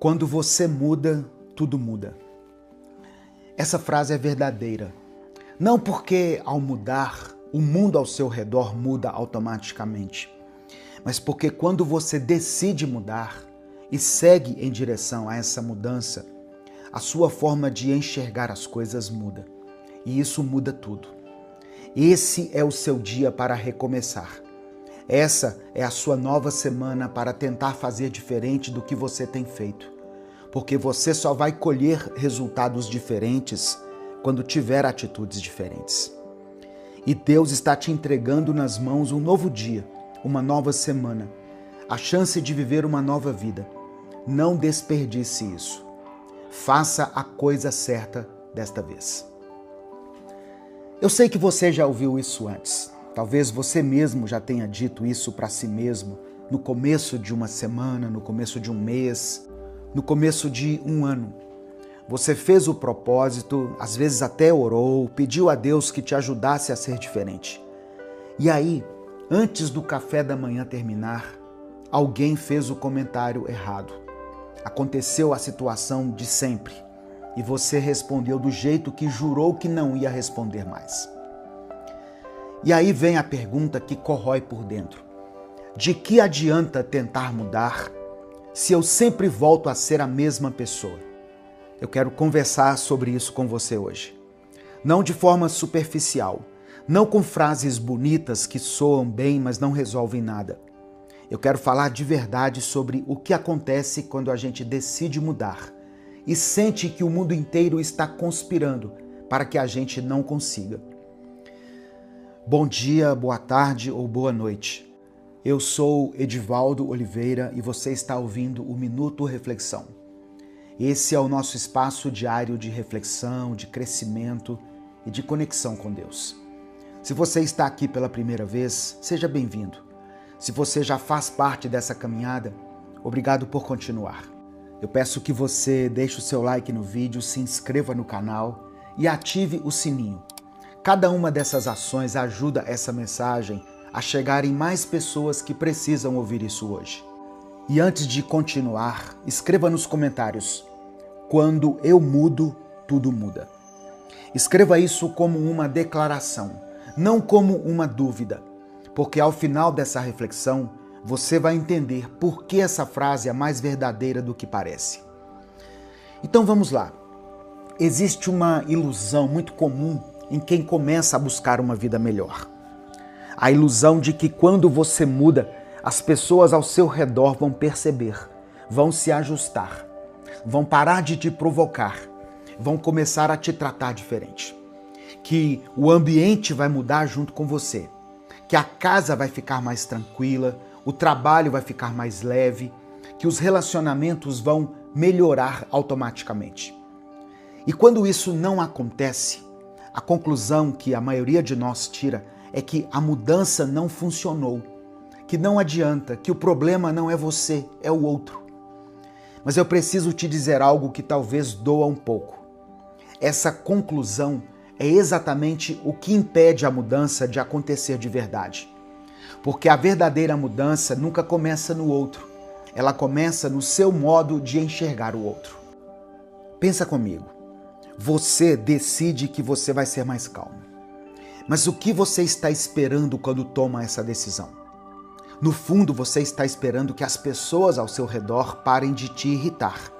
Quando você muda, tudo muda. Essa frase é verdadeira. Não porque ao mudar, o mundo ao seu redor muda automaticamente, mas porque quando você decide mudar e segue em direção a essa mudança, a sua forma de enxergar as coisas muda. E isso muda tudo. Esse é o seu dia para recomeçar. Essa é a sua nova semana para tentar fazer diferente do que você tem feito. Porque você só vai colher resultados diferentes quando tiver atitudes diferentes. E Deus está te entregando nas mãos um novo dia, uma nova semana, a chance de viver uma nova vida. Não desperdice isso. Faça a coisa certa desta vez. Eu sei que você já ouviu isso antes. Talvez você mesmo já tenha dito isso para si mesmo no começo de uma semana, no começo de um mês, no começo de um ano. Você fez o propósito, às vezes até orou, pediu a Deus que te ajudasse a ser diferente. E aí, antes do café da manhã terminar, alguém fez o comentário errado. Aconteceu a situação de sempre e você respondeu do jeito que jurou que não ia responder mais. E aí vem a pergunta que corrói por dentro. De que adianta tentar mudar se eu sempre volto a ser a mesma pessoa? Eu quero conversar sobre isso com você hoje. Não de forma superficial, não com frases bonitas que soam bem, mas não resolvem nada. Eu quero falar de verdade sobre o que acontece quando a gente decide mudar e sente que o mundo inteiro está conspirando para que a gente não consiga. Bom dia, boa tarde ou boa noite. Eu sou Edivaldo Oliveira e você está ouvindo o Minuto Reflexão. Esse é o nosso espaço diário de reflexão, de crescimento e de conexão com Deus. Se você está aqui pela primeira vez, seja bem-vindo. Se você já faz parte dessa caminhada, obrigado por continuar. Eu peço que você deixe o seu like no vídeo, se inscreva no canal e ative o sininho. Cada uma dessas ações ajuda essa mensagem a chegar em mais pessoas que precisam ouvir isso hoje. E antes de continuar, escreva nos comentários: quando eu mudo, tudo muda. Escreva isso como uma declaração, não como uma dúvida, porque ao final dessa reflexão, você vai entender por que essa frase é mais verdadeira do que parece. Então vamos lá. Existe uma ilusão muito comum em quem começa a buscar uma vida melhor. A ilusão de que quando você muda, as pessoas ao seu redor vão perceber, vão se ajustar, vão parar de te provocar, vão começar a te tratar diferente. Que o ambiente vai mudar junto com você, que a casa vai ficar mais tranquila, o trabalho vai ficar mais leve, que os relacionamentos vão melhorar automaticamente. E quando isso não acontece, a conclusão que a maioria de nós tira é que a mudança não funcionou, que não adianta, que o problema não é você, é o outro. Mas eu preciso te dizer algo que talvez doa um pouco. Essa conclusão é exatamente o que impede a mudança de acontecer de verdade. Porque a verdadeira mudança nunca começa no outro, ela começa no seu modo de enxergar o outro. Pensa comigo. Você decide que você vai ser mais calmo. Mas o que você está esperando quando toma essa decisão? No fundo, você está esperando que as pessoas ao seu redor parem de te irritar.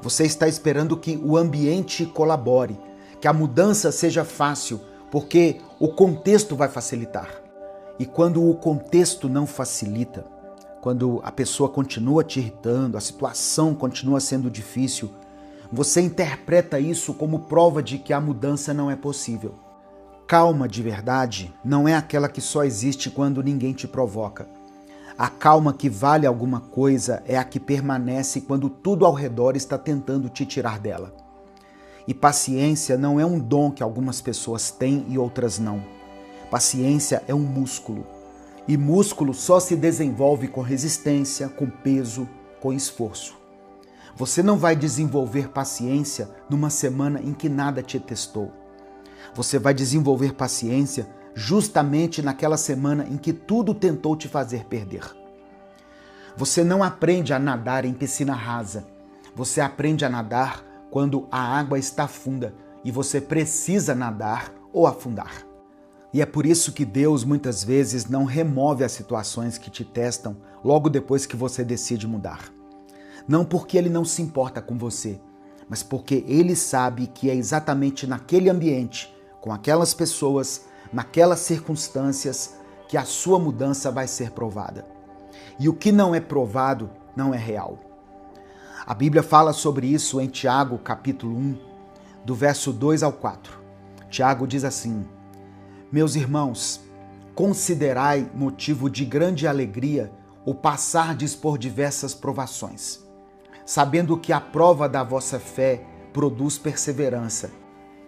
Você está esperando que o ambiente colabore, que a mudança seja fácil, porque o contexto vai facilitar. E quando o contexto não facilita, quando a pessoa continua te irritando, a situação continua sendo difícil, você interpreta isso como prova de que a mudança não é possível. Calma de verdade não é aquela que só existe quando ninguém te provoca. A calma que vale alguma coisa é a que permanece quando tudo ao redor está tentando te tirar dela. E paciência não é um dom que algumas pessoas têm e outras não. Paciência é um músculo. E músculo só se desenvolve com resistência, com peso, com esforço. Você não vai desenvolver paciência numa semana em que nada te testou. Você vai desenvolver paciência justamente naquela semana em que tudo tentou te fazer perder. Você não aprende a nadar em piscina rasa. Você aprende a nadar quando a água está funda e você precisa nadar ou afundar. E é por isso que Deus muitas vezes não remove as situações que te testam logo depois que você decide mudar. Não porque Ele não se importa com você, mas porque Ele sabe que é exatamente naquele ambiente, com aquelas pessoas, naquelas circunstâncias, que a sua mudança vai ser provada. E o que não é provado não é real. A Bíblia fala sobre isso em Tiago, capítulo 1, do verso 2 ao 4. Tiago diz assim: Meus irmãos, considerai motivo de grande alegria o passardes por diversas provações, sabendo que a prova da vossa fé produz perseverança,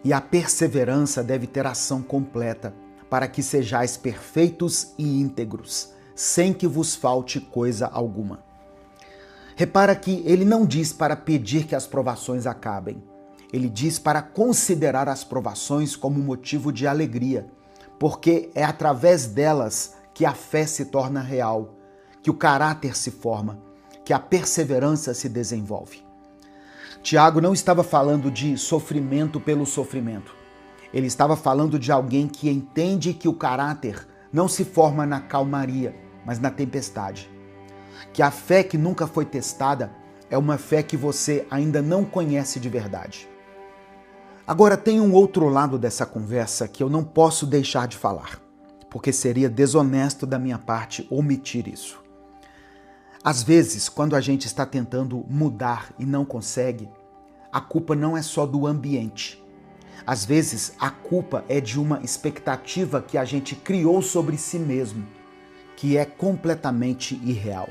e a perseverança deve ter ação completa, para que sejais perfeitos e íntegros, sem que vos falte coisa alguma. Repara que ele não diz para pedir que as provações acabem. Ele diz para considerar as provações como motivo de alegria, porque é através delas que a fé se torna real, que o caráter se forma, que a perseverança se desenvolve. Tiago não estava falando de sofrimento pelo sofrimento. Ele estava falando de alguém que entende que o caráter não se forma na calmaria, mas na tempestade. Que a fé que nunca foi testada é uma fé que você ainda não conhece de verdade. Agora tem um outro lado dessa conversa que eu não posso deixar de falar, porque seria desonesto da minha parte omitir isso. Às vezes, quando a gente está tentando mudar e não consegue, a culpa não é só do ambiente. Às vezes, a culpa é de uma expectativa que a gente criou sobre si mesmo, que é completamente irreal.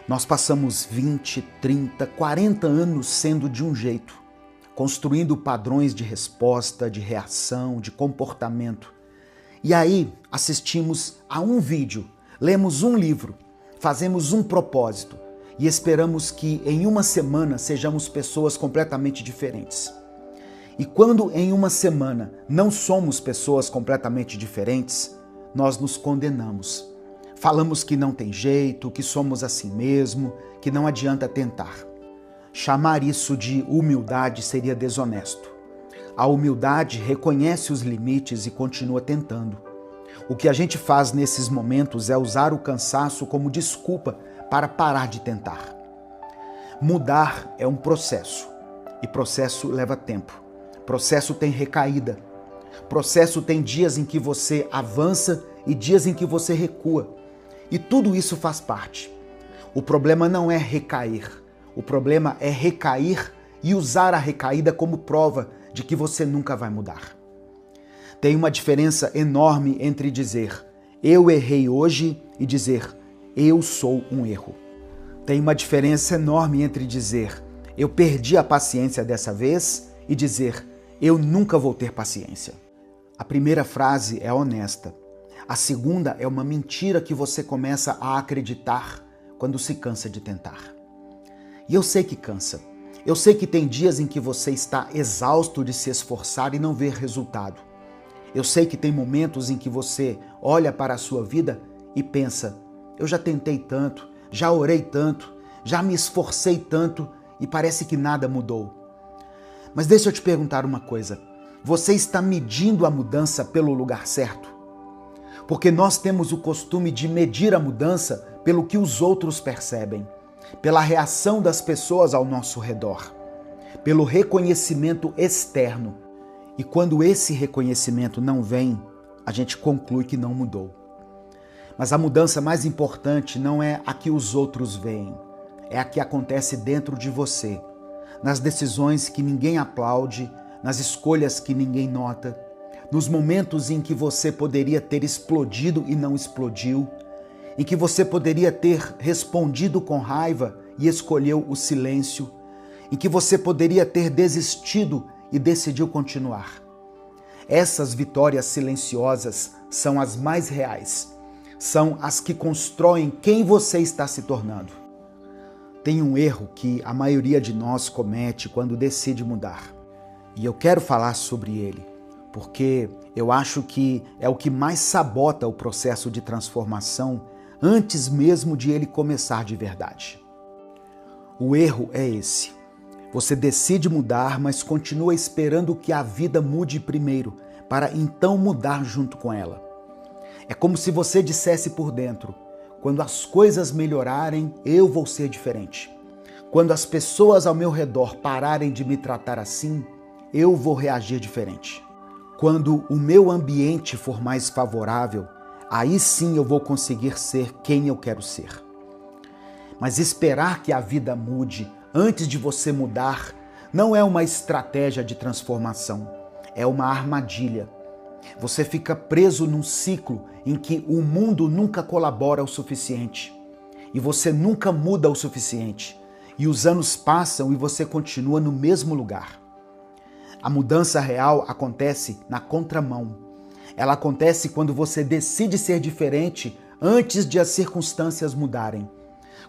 Nós passamos 20, 30, 40 anos sendo de um jeito, construindo padrões de resposta, de reação, de comportamento. E aí assistimos a um vídeo, lemos um livro, fazemos um propósito e esperamos que em uma semana sejamos pessoas completamente diferentes. E quando em uma semana não somos pessoas completamente diferentes, nós nos condenamos. Falamos que não tem jeito, que somos assim mesmo, que não adianta tentar. Chamar isso de humildade seria desonesto. A humildade reconhece os limites e continua tentando. O que a gente faz nesses momentos é usar o cansaço como desculpa para parar de tentar. Mudar é um processo, e processo leva tempo. Processo tem recaída. Processo tem dias em que você avança e dias em que você recua. E tudo isso faz parte. O problema não é recair. O problema é recair e usar a recaída como prova de que você nunca vai mudar. Tem uma diferença enorme entre dizer eu errei hoje e dizer eu sou um erro. Tem uma diferença enorme entre dizer eu perdi a paciência dessa vez e dizer eu nunca vou ter paciência. A primeira frase é honesta. A segunda é uma mentira que você começa a acreditar quando se cansa de tentar. E eu sei que cansa. Eu sei que tem dias em que você está exausto de se esforçar e não ver resultado. Eu sei que tem momentos em que você olha para a sua vida e pensa, eu já tentei tanto, já orei tanto, já me esforcei tanto e parece que nada mudou. Mas deixa eu te perguntar uma coisa. Você está medindo a mudança pelo lugar certo? Porque nós temos o costume de medir a mudança pelo que os outros percebem, pela reação das pessoas ao nosso redor, pelo reconhecimento externo. E quando esse reconhecimento não vem, a gente conclui que não mudou. Mas a mudança mais importante não é a que os outros veem, é a que acontece dentro de você, nas decisões que ninguém aplaude, nas escolhas que ninguém nota, nos momentos em que você poderia ter explodido e não explodiu, em que você poderia ter respondido com raiva e escolheu o silêncio, em que você poderia ter desistido e decidiu continuar. Essas vitórias silenciosas são as mais reais, são as que constroem quem você está se tornando. Tem um erro que a maioria de nós comete quando decide mudar. E eu quero falar sobre ele, porque eu acho que é o que mais sabota o processo de transformação antes mesmo de ele começar de verdade. O erro é esse. Você decide mudar, mas continua esperando que a vida mude primeiro, para então mudar junto com ela. É como se você dissesse por dentro: quando as coisas melhorarem, eu vou ser diferente. Quando as pessoas ao meu redor pararem de me tratar assim, eu vou reagir diferente. Quando o meu ambiente for mais favorável, aí sim eu vou conseguir ser quem eu quero ser. Mas esperar que a vida mude antes de você mudar não é uma estratégia de transformação, é uma armadilha. Você fica preso num ciclo em que o mundo nunca colabora o suficiente e você nunca muda o suficiente. E os anos passam e você continua no mesmo lugar. A mudança real acontece na contramão. Ela acontece quando você decide ser diferente antes de as circunstâncias mudarem.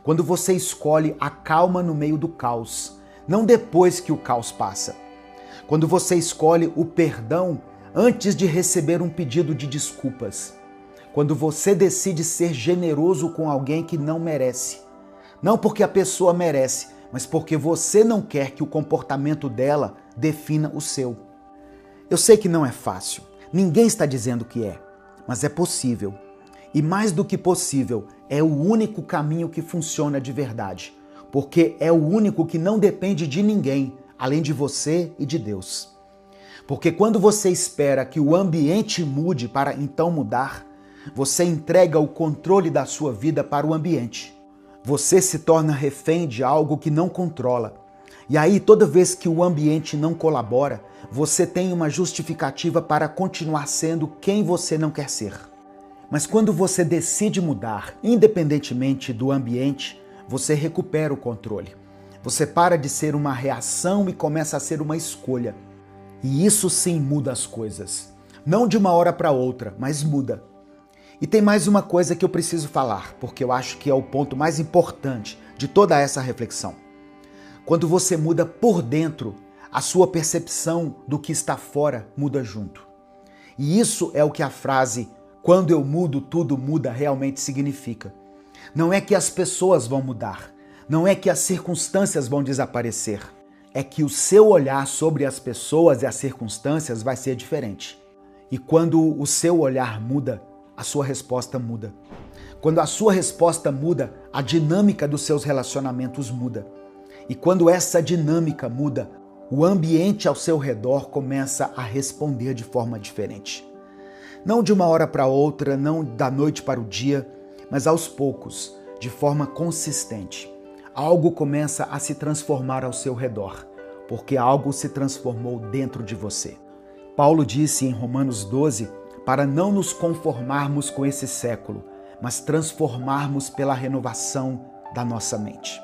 Quando você escolhe a calma no meio do caos, não depois que o caos passa. Quando você escolhe o perdão antes de receber um pedido de desculpas. Quando você decide ser generoso com alguém que não merece. Não porque a pessoa merece, mas porque você não quer que o comportamento dela defina o seu. Eu sei que não é fácil, ninguém está dizendo que é, mas é possível. E mais do que possível, é o único caminho que funciona de verdade, porque é o único que não depende de ninguém, além de você e de Deus. Porque quando você espera que o ambiente mude para então mudar, você entrega o controle da sua vida para o ambiente. Você se torna refém de algo que não controla. E aí, toda vez que o ambiente não colabora, você tem uma justificativa para continuar sendo quem você não quer ser. Mas quando você decide mudar, independentemente do ambiente, você recupera o controle. Você para de ser uma reação e começa a ser uma escolha. E isso sim muda as coisas. Não de uma hora para outra, mas muda. E tem mais uma coisa que eu preciso falar, porque eu acho que é o ponto mais importante de toda essa reflexão. Quando você muda por dentro, a sua percepção do que está fora muda junto. E isso é o que a frase "quando eu mudo, tudo muda" realmente significa. Não é que as pessoas vão mudar, não é que as circunstâncias vão desaparecer, é que o seu olhar sobre as pessoas e as circunstâncias vai ser diferente. E quando o seu olhar muda, a sua resposta muda. Quando a sua resposta muda, a dinâmica dos seus relacionamentos muda. E quando essa dinâmica muda, o ambiente ao seu redor começa a responder de forma diferente. Não de uma hora para outra, não da noite para o dia, mas aos poucos, de forma consistente. Algo começa a se transformar ao seu redor, porque algo se transformou dentro de você. Paulo disse em Romanos 12, para não nos conformarmos com esse século, mas transformarmos pela renovação da nossa mente.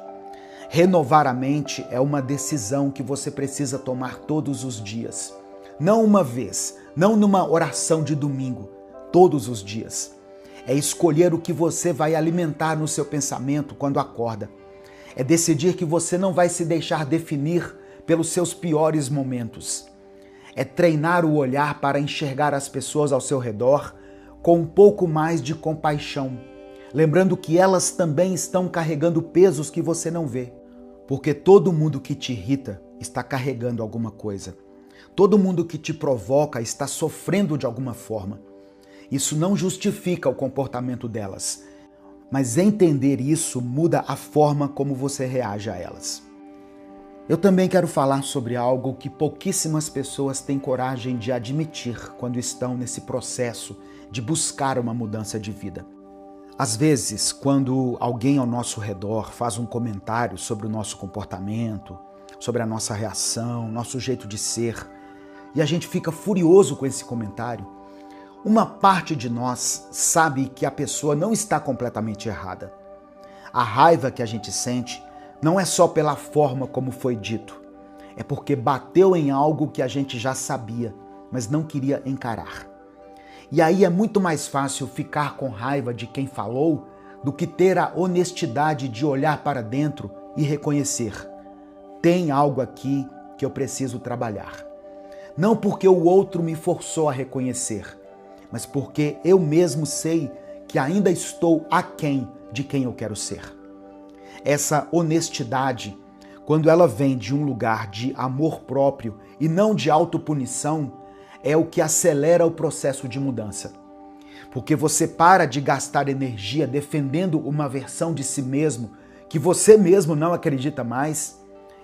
Renovar a mente é uma decisão que você precisa tomar todos os dias. Não uma vez, não numa oração de domingo, todos os dias. É escolher o que você vai alimentar no seu pensamento quando acorda. É decidir que você não vai se deixar definir pelos seus piores momentos. É treinar o olhar para enxergar as pessoas ao seu redor com um pouco mais de compaixão, lembrando que elas também estão carregando pesos que você não vê. Porque todo mundo que te irrita está carregando alguma coisa. Todo mundo que te provoca está sofrendo de alguma forma. Isso não justifica o comportamento delas, mas entender isso muda a forma como você reage a elas. Eu também quero falar sobre algo que pouquíssimas pessoas têm coragem de admitir quando estão nesse processo de buscar uma mudança de vida. Às vezes, quando alguém ao nosso redor faz um comentário sobre o nosso comportamento, sobre a nossa reação, nosso jeito de ser, e a gente fica furioso com esse comentário, uma parte de nós sabe que a pessoa não está completamente errada. A raiva que a gente sente não é só pela forma como foi dito, é porque bateu em algo que a gente já sabia, mas não queria encarar. E aí é muito mais fácil ficar com raiva de quem falou do que ter a honestidade de olhar para dentro e reconhecer: tem algo aqui que eu preciso trabalhar. Não porque o outro me forçou a reconhecer, mas porque eu mesmo sei que ainda estou aquém de quem eu quero ser. Essa honestidade, quando ela vem de um lugar de amor próprio e não de autopunição, é o que acelera o processo de mudança. Porque você para de gastar energia defendendo uma versão de si mesmo que você mesmo não acredita mais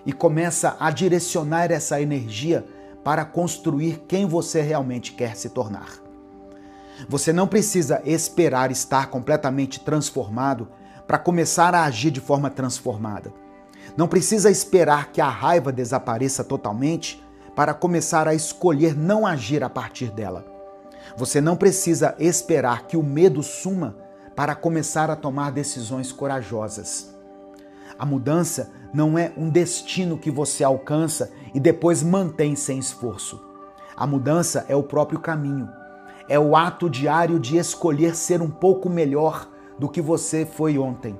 e começa a direcionar essa energia para construir quem você realmente quer se tornar. Você não precisa esperar estar completamente transformado para começar a agir de forma transformada. Não precisa esperar que a raiva desapareça totalmente para começar a escolher não agir a partir dela. Você não precisa esperar que o medo suma para começar a tomar decisões corajosas. A mudança não é um destino que você alcança e depois mantém sem esforço. A mudança é o próprio caminho. É o ato diário de escolher ser um pouco melhor do que você foi ontem.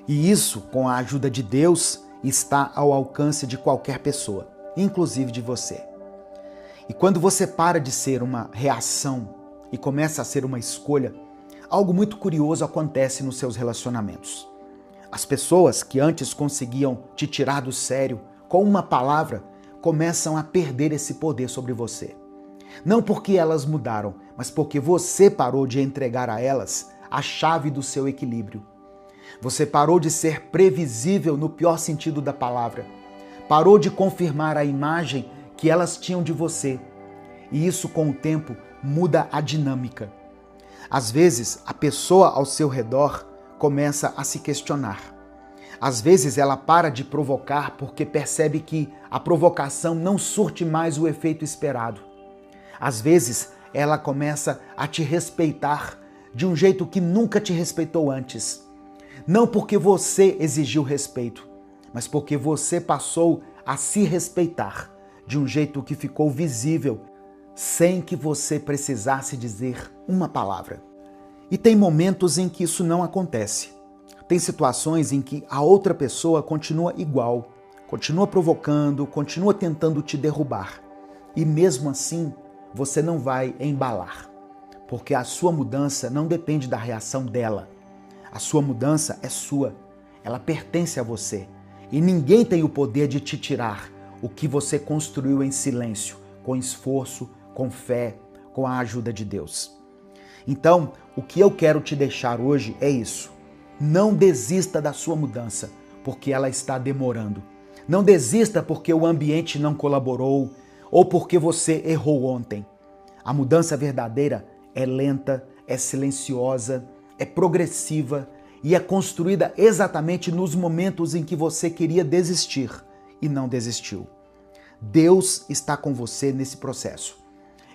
E isso, com a ajuda de Deus, está ao alcance de qualquer pessoa, inclusive de você. E quando você para de ser uma reação e começa a ser uma escolha, algo muito curioso acontece nos seus relacionamentos. As pessoas que antes conseguiam te tirar do sério com uma palavra começam a perder esse poder sobre você. Não porque elas mudaram, mas porque você parou de entregar a elas a chave do seu equilíbrio. Você parou de ser previsível no pior sentido da palavra. Parou de confirmar a imagem que elas tinham de você. E isso, com o tempo, muda a dinâmica. Às vezes, a pessoa ao seu redor começa a se questionar. Às vezes, ela para de provocar porque percebe que a provocação não surte mais o efeito esperado. Às vezes, ela começa a te respeitar de um jeito que nunca te respeitou antes. Não porque você exigiu respeito, mas porque você passou a se respeitar de um jeito que ficou visível, sem que você precisasse dizer uma palavra. E tem momentos em que isso não acontece. Tem situações em que a outra pessoa continua igual, continua provocando, continua tentando te derrubar. E mesmo assim, você não vai embalar, porque a sua mudança não depende da reação dela. A sua mudança é sua, ela pertence a você. E ninguém tem o poder de te tirar o que você construiu em silêncio, com esforço, com fé, com a ajuda de Deus. Então, o que eu quero te deixar hoje é isso. Não desista da sua mudança, porque ela está demorando. Não desista porque o ambiente não colaborou ou porque você errou ontem. A mudança verdadeira é lenta, é silenciosa, é progressiva e é construída exatamente nos momentos em que você queria desistir e não desistiu. Deus está com você nesse processo.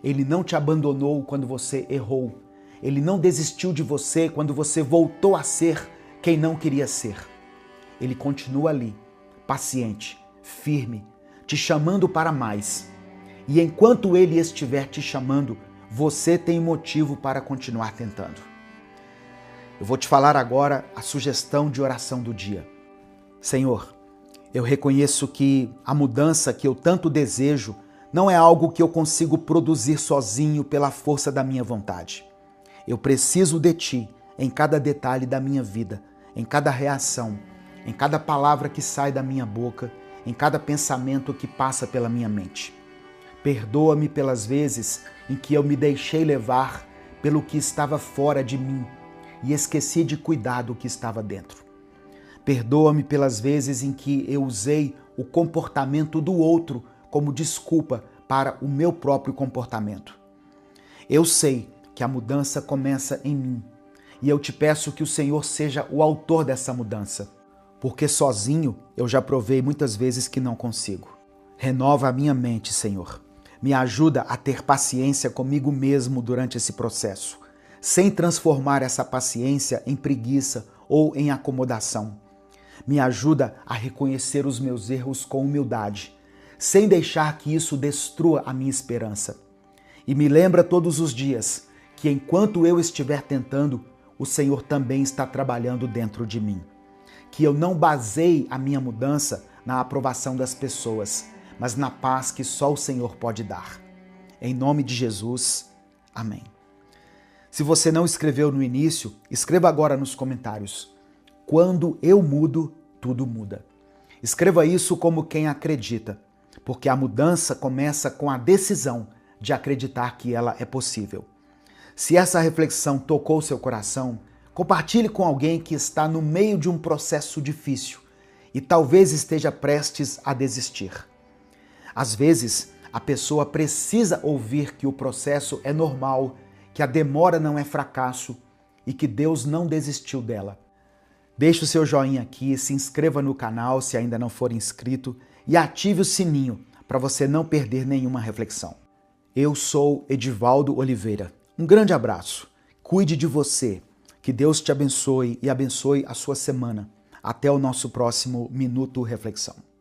Ele não te abandonou quando você errou. Ele não desistiu de você quando você voltou a ser quem não queria ser. Ele continua ali, paciente, firme, te chamando para mais. E enquanto Ele estiver te chamando, você tem motivo para continuar tentando. Eu vou te falar agora a sugestão de oração do dia. Senhor, eu reconheço que a mudança que eu tanto desejo não é algo que eu consigo produzir sozinho pela força da minha vontade. Eu preciso de Ti em cada detalhe da minha vida, em cada reação, em cada palavra que sai da minha boca, em cada pensamento que passa pela minha mente. Perdoa-me pelas vezes em que eu me deixei levar pelo que estava fora de mim e esqueci de cuidar do que estava dentro. Perdoa-me pelas vezes em que eu usei o comportamento do outro como desculpa para o meu próprio comportamento. Eu sei que a mudança começa em mim e eu te peço que o Senhor seja o autor dessa mudança, porque sozinho eu já provei muitas vezes que não consigo. Renova a minha mente, Senhor. Me ajuda a ter paciência comigo mesmo durante esse processo, sem transformar essa paciência em preguiça ou em acomodação. Me ajuda a reconhecer os meus erros com humildade, sem deixar que isso destrua a minha esperança. E me lembra todos os dias que enquanto eu estiver tentando, o Senhor também está trabalhando dentro de mim. Que eu não baseie a minha mudança na aprovação das pessoas, mas na paz que só o Senhor pode dar. Em nome de Jesus, amém. Se você não escreveu no início, escreva agora nos comentários. Quando eu mudo, tudo muda. Escreva isso como quem acredita, porque a mudança começa com a decisão de acreditar que ela é possível. Se essa reflexão tocou seu coração, compartilhe com alguém que está no meio de um processo difícil e talvez esteja prestes a desistir. Às vezes, a pessoa precisa ouvir que o processo é normal, que a demora não é fracasso e que Deus não desistiu dela. Deixe o seu joinha aqui, se inscreva no canal se ainda não for inscrito e ative o sininho para você não perder nenhuma reflexão. Eu sou Edivaldo Oliveira. Um grande abraço. Cuide de você. Que Deus te abençoe e abençoe a sua semana. Até o nosso próximo Minuto Reflexão.